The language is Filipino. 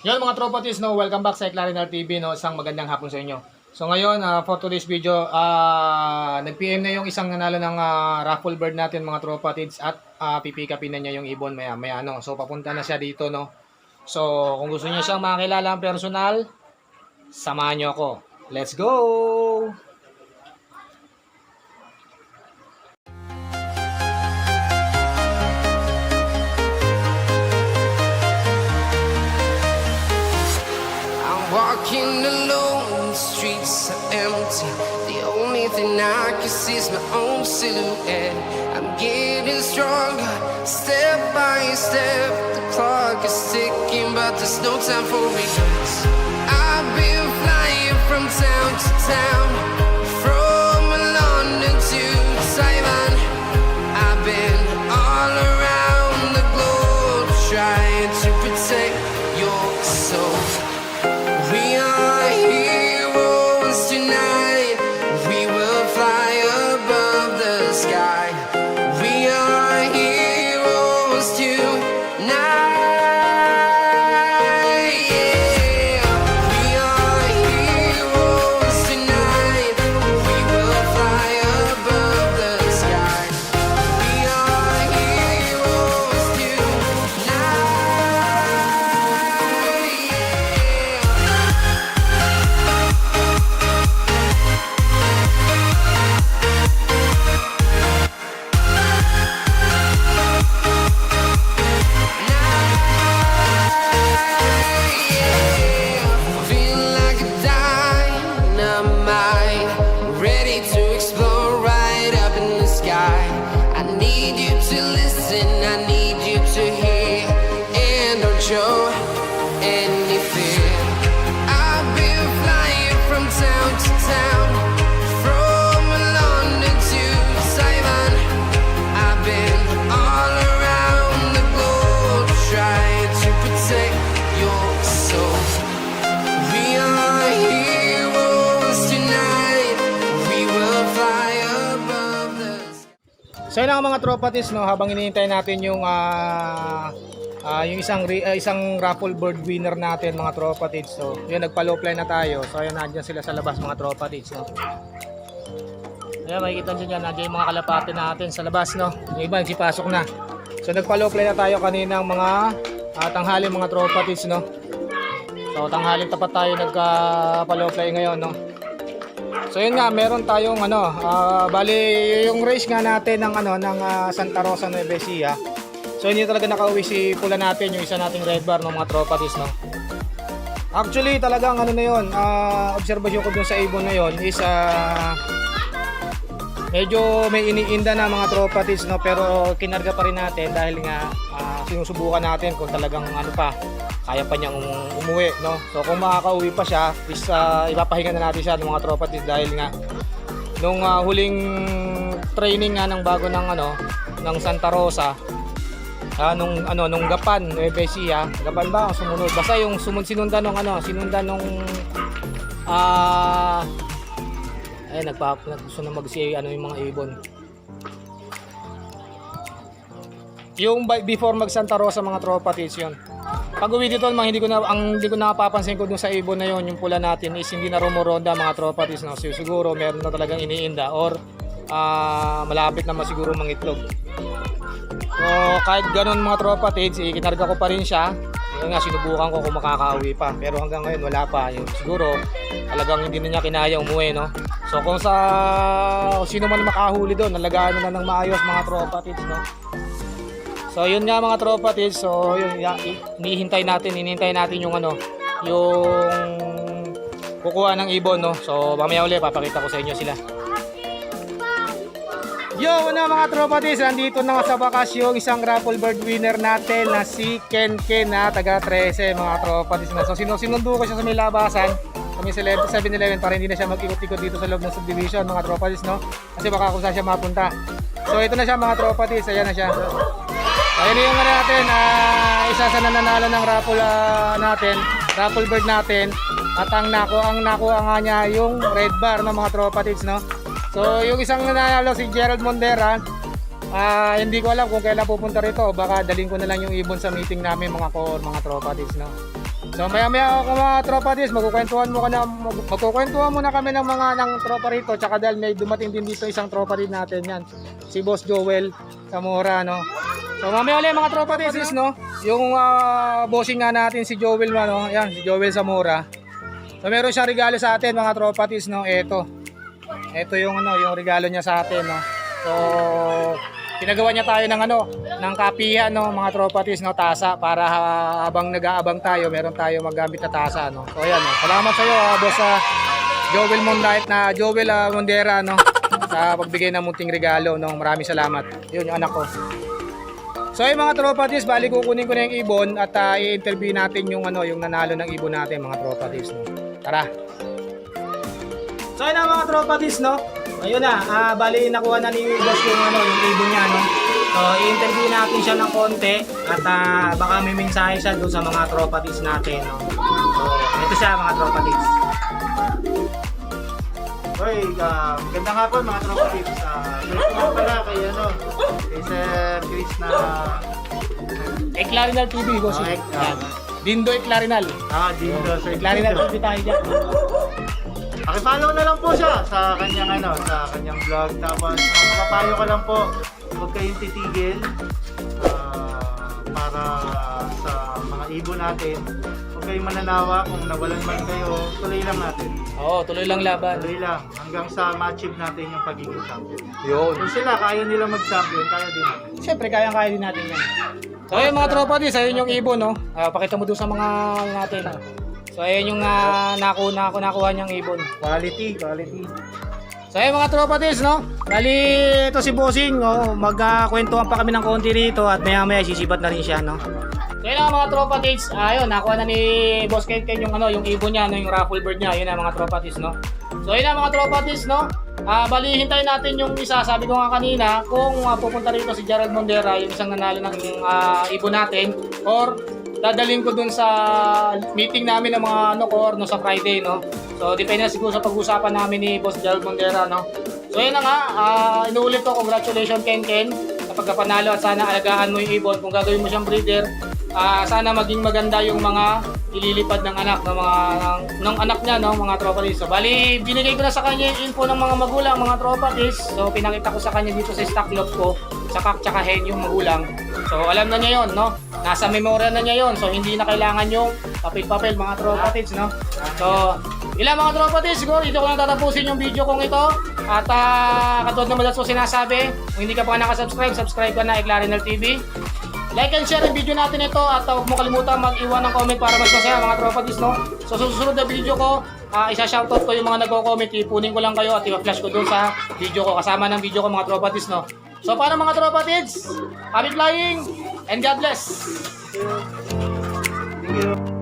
Yun mga tropa tits, no, welcome back sa Clarinar TV, no, isang magandang hapon sa inyo. So ngayon, for today's video, nag-PM na yung isang nanalo ng raffle bird natin mga tropa tits at pipikapin na niya yung ibon maya maya, no. So papunta na siya dito, no. So kung gusto niyo siyang makilala ang personal, samahan niyo ako. Let's go! Walking alone, the streets are empty. The only thing I can see is my own silhouette. I'm getting stronger, step by step. The clock is ticking, but there's no time for regrets. I've been flying from town to town, from London to Taiwan. I've been all around the globe, trying to protect your soul. We are heroes tonight. We will fly above the sky. We are heroes tonight. Yeah. We are heroes tonight. We will fly above the sky. We are heroes tonight. Feel like a dynamite, ready to explode right up in the sky. I need you to listen, I need you to hear, and don't show any fear. I've been flying from town to town, from London to Taiwan. I've been all around the globe, trying to protect your soul. We are heroes tonight. We will fly above the sky. So yun ang mga tropa tits, no, habang hinihintay natin yung yung isang raffle bird winner natin mga tropa tits. So yun, nagpa-low fly na tayo. So ayan, nandiyan sila sa labas mga tropa tits, no. Ayan, makikita nyo dyan, nandiyan yung mga kalapate natin sa labas, no. Yung iba nagsipasok na. So nagpa-low fly na tayo kaninang mga tanghali mga tropa tits, no. So tanghaling tapat tayo nagpa-low fly ngayon, no. So yun nga, meron tayong bali yung race nga natin ng Santa Rosa Nueva Ecija. So hindi talaga nakauwi si pula natin, yung isa nating red bar ng mga tropa tits, no. Actually talagang na yun, obserbasyon ko dun sa ibon na yun is medyo may iniinda na mga tropa tits, no, pero kinarga pa rin natin dahil nga sinusubukan natin kung talagang kaya pa niyang umuwi, no. So kung makakauwi pa siya, is ipapahinga na natin siya ng mga tropa tits dahil nga nung huling training nga ng bago ng Santa Rosa, nung Gapan, Nueva Ecija, Gapan ba ang sumunod? Basta yung sinundan nung gusto na yung mga ibon. Yung before mag Santa Rosa mga tropa tits yun. Pag uwi dito, hindi ko napapansin ko dun sa ibon na yun, yung pula natin is hindi na rumoronda mga tropa tits, no. So, siguro meron na talagang iniinda or malapit na masiguro mangitlog. So kahit ganun mga tropa tits, ikinarga ko pa rin siya. Yun nga, sinubukan ko kung makakauwi pa, pero hanggang ngayon wala pa. Yung siguro talagang hindi na niya kinaya umuwi, no. So kung sino man makahuli doon, nalagaan na ng maayos mga tropa tits, no. So yun nga mga tropa tits. So yun, hinihintay natin yung kukuha ng ibon, no. So mamaya ulit papakita ko sa inyo sila. Yo, mga tropa tits, nandito na sa bakas yung isang raffle bird winner natin na si Ken na taga 13 mga tropa tits, na. So sinundo ko siya sa may labasan, sa may 7-Eleven, para hindi na siya mag-ikot-ikot dito sa loob ng subdivision mga tropa tits, no. Kasi baka kung saan siya mapunta. So ito na siya mga tropa tits, ayan na siya. Ayun yung natin, isa sa nananalo ng raffle bird natin. At ang nakuha nga niya yung red bar ng mga tropa tits, no. So yung isang nanalo si Gerald Mondera, hindi ko alam kung kailan pupunta rito. Baka dalhin ko na lang yung ibon sa meeting namin mga core, mga tropa tits, no. So maya-maya ako mga tropa dis, magkukwentuhan muna kami ng mga ng tropa rito, tsaka dahil may dumating din dito isang tropa din natin yan, si Boss Joel Zamora, no. So mamaya ulit mga tropa dis, no, yung bossing nga natin si Joel, no, yan, si Joel Zamora. So meron siyang regalo sa atin mga tropa dis, no, ito yung ano, yung regalo niya sa atin, no. So pinagawa niya tayo ng ano, ng kapihan, no, mga tropatis, no, tasa, para habang nag-aabang tayo, meron tayo magamit na tasa, no. So ayan, no. Salamat sa iyo, boss Joel Mondera, no, sa pagbigay ng munting regalo, no. Maraming salamat. Yun yung anak ko. So ay mga tropatis, bali kukunin ko na yung ibon at i-interview natin yung ano, yung nanalo ng ibon natin, mga tropatis, no. Tara. So ayun na mga tropatis, no. Ayun na, bali nakuha na ni boss yung ano, yung ibon niya, no. So i-interview natin siya ng konti at baka may mensahe siya doon sa mga tropatis natin, no. So ito siya mga tropatis. Hoy, magandang hapon mga tropatis. Welcome nga pala kay ano, kay Sir Chris na Eclarinal TV, boss. Dindo Eclarinal. Dindo Sir Eclarinal TV tayo dyan. Paki-follow na lang po siya sa kanyang ano, sa kanyang vlog. Tapos mapapayo ko lang po, huwag kayong titigil para sa mga ibon natin. Huwag kayong mananawa, kung nawalan man kayo, tuloy lang natin. Oo, tuloy lang laban. Tuloy lang hanggang sa ma-achieve natin yung pagiging champion. Yun. Kung sila kaya nila mag-champion, kaya din natin. Siyempre, kaya din natin yan. So ayun mga tropatis, ayun yung ibon, no. Pakita mo doon sa mga natin. So ayun yung nakuha niyang ibon. Quality. So ayun mga tropatis, no. Bali ito si Bossing, no. Magkwentuhan pa kami ng konti rito at maya-maya sisibat na rin siya, no. So ayun mga tropatis, ayun nakuha na ni Boss Ken yung ano, yung ibon niya, no, yung raffle bird niya. Ayun na mga tropatis, no. So ayun na mga tropatis, no. Bali hintayin natin yung isa, sabi ko nga kanina, kung pupunta rito si Gerald Mondera, yung isang nanalo ng ibon natin, or dadalhin ko dun sa meeting namin ng mga ano ko, no, sa Friday, no. So depende na siguro sa pag-usapan namin ni Boss Gerald Mondera, no. So yun na nga, inuulit ko, congratulations Ken sa pagkapanalo at sana alagaan mo yung ibon. Kung gagawin mo siyang breeder, sana maging maganda yung mga ililipad ng anak ng anak niya, no, mga tropatis. So bali binigay ko na sa kanya yung info ng mga magulang, mga tropatis. So pinakita ko sa kanya dito sa stock lot ko, sa kak tsaka hen yung magulang. So alam na niya yon, no. Nasa memorya na niya yon. So hindi na kailangan yung papel-papel, mga tropatis, no. So ilang mga tropatis, siguro dito ko lang tatapusin yung video kong ito. At katulad naman so sinasabi, kung hindi ka pa nakasubscribe, subscribe ka na, Eclarinal TV. Like and share ang video natin ito at huwag mo kalimutan mag-iwan ng comment para mas masaya mga tropatis, no. So susunod na video ko, isa-shoutout ko yung mga nagko-comment, ipunin ko lang kayo at i-flash ko doon sa video ko, kasama ng video ko mga tropatis, no. So paano mga tropatis? Happy flying and God bless! Thank you.